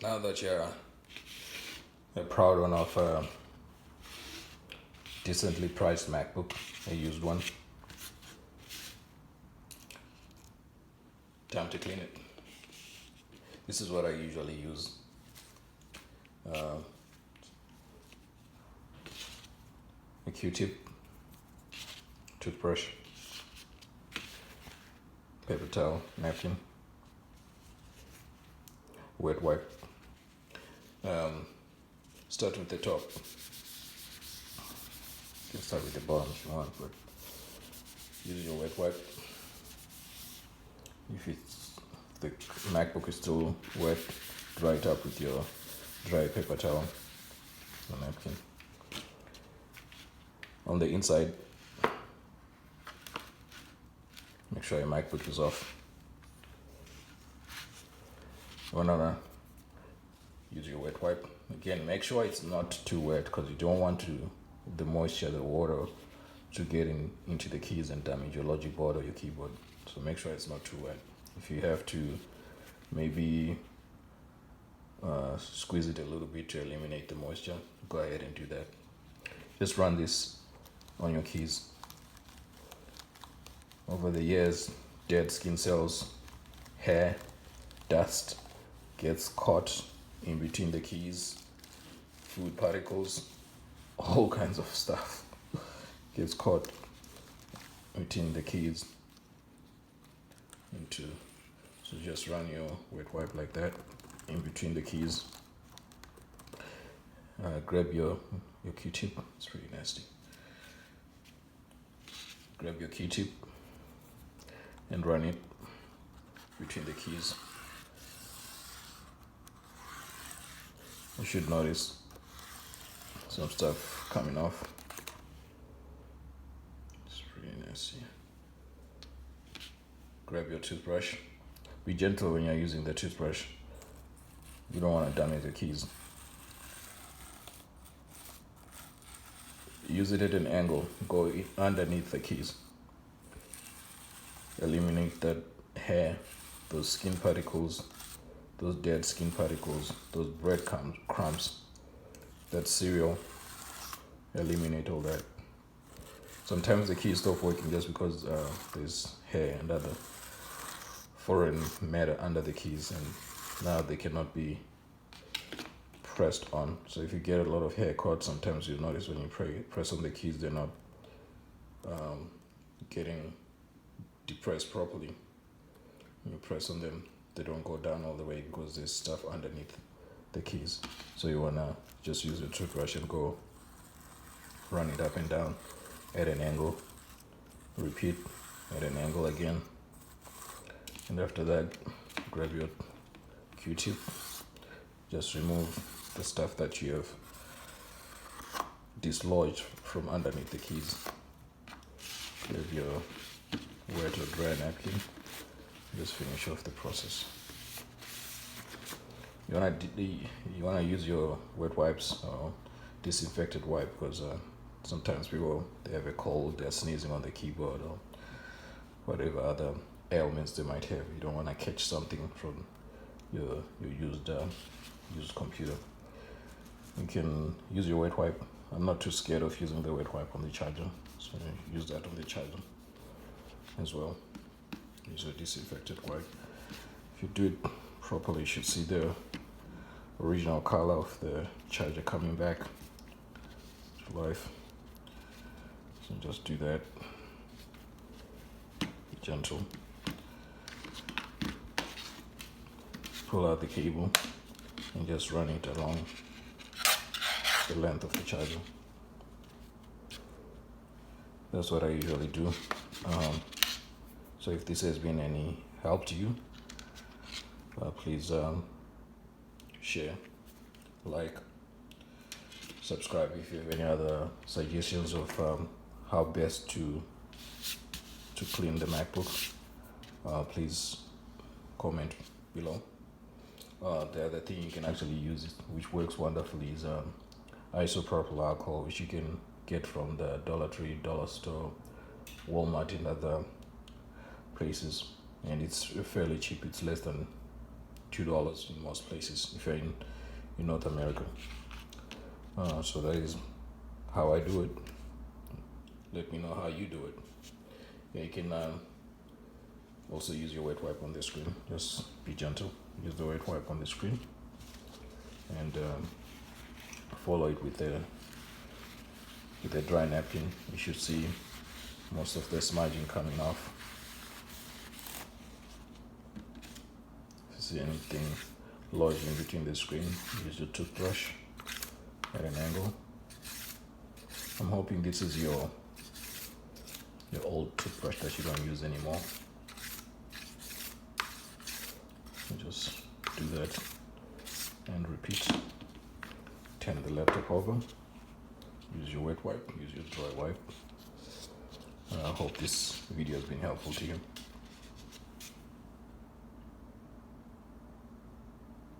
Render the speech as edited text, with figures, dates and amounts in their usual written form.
Now that you're a proud owner of a decently priced MacBook, a used one, time to clean it. This is what I usually use. A Q-tip, toothbrush, paper towel, napkin, wet wipe. Start with the top. You can start with the bottom if you want, but use your wet wipe. If the MacBook is still wet, dry it up with your dry paper towel or napkin. On the inside, make sure your MacBook is off. Use your wet wipe. Again, make sure it's not too wet because you don't want the moisture, the water to get into the keys and damage your logic board or your keyboard. So make sure it's not too wet. If you have to maybe squeeze it a little bit to eliminate the moisture, go ahead and do that. Just run this on your keys. Over the years, dead skin cells, hair, dust gets caught in between the keys, food particles, all kinds of stuff gets caught between the keys. So just run your wet wipe like that in between the keys. Grab your Q-tip. It's pretty nasty. Grab your Q-tip and run it between the keys. You should notice some stuff coming off. It's pretty nasty. Grab your toothbrush. Be gentle when you're using the toothbrush. You don't want to damage the keys. Use it at an angle. Go underneath the keys. Eliminate that hair, those skin particles, those dead skin particles, those bread crumbs, that cereal. Eliminate all that. Sometimes the keys stop working just because there's hair and other foreign matter under the keys, and now they cannot be pressed on. So if you get a lot of hair caught, sometimes you notice when you press on the keys, they're not getting depressed properly. When you press on them, they don't go down all the way because there's stuff underneath the keys. So you wanna just use a toothbrush and go run it up and down at an angle. Repeat at an angle again. And after that, grab your Q-tip. Just remove the stuff that you have dislodged from underneath the keys. Grab your wet or dry napkin. Just finish off the process. You wanna use your wet wipes or disinfected wipe because sometimes people, they have a cold, they're sneezing on the keyboard or whatever other ailments they might have. You don't want to catch something from your used computer. You can use your wet wipe. I'm not too scared of using the wet wipe on the charger, so use that on the charger as well. Use a disinfected wipe. If you do it properly, you should see the original color of the charger coming back to life. So just do that. Be gentle. Pull out the cable and just run it along the length of the charger. That's what I usually do. So if this has been any help to you, please share, like, subscribe. If you have any other suggestions of how best to clean the MacBook, please comment below. The other thing you can actually use, which works wonderfully, is isopropyl alcohol, which you can get from the Dollar Tree, Dollar Store, Walmart, and other places, and it's fairly cheap. It's less than $2 in most places if you're in North America. So that is how I do it. Let me know how you do it. Yeah, you can also use your wet wipe on the screen. Just be gentle. Use the wet wipe on the screen and follow it with a dry napkin. You should see most of the smudging coming off. If you see anything lodged in between the screen, use your toothbrush at an angle. I'm hoping this is your old toothbrush that you don't use anymore. You just do that and repeat. Turn the laptop over. Use your wet wipe, use your dry wipe. I hope this video has been helpful to you.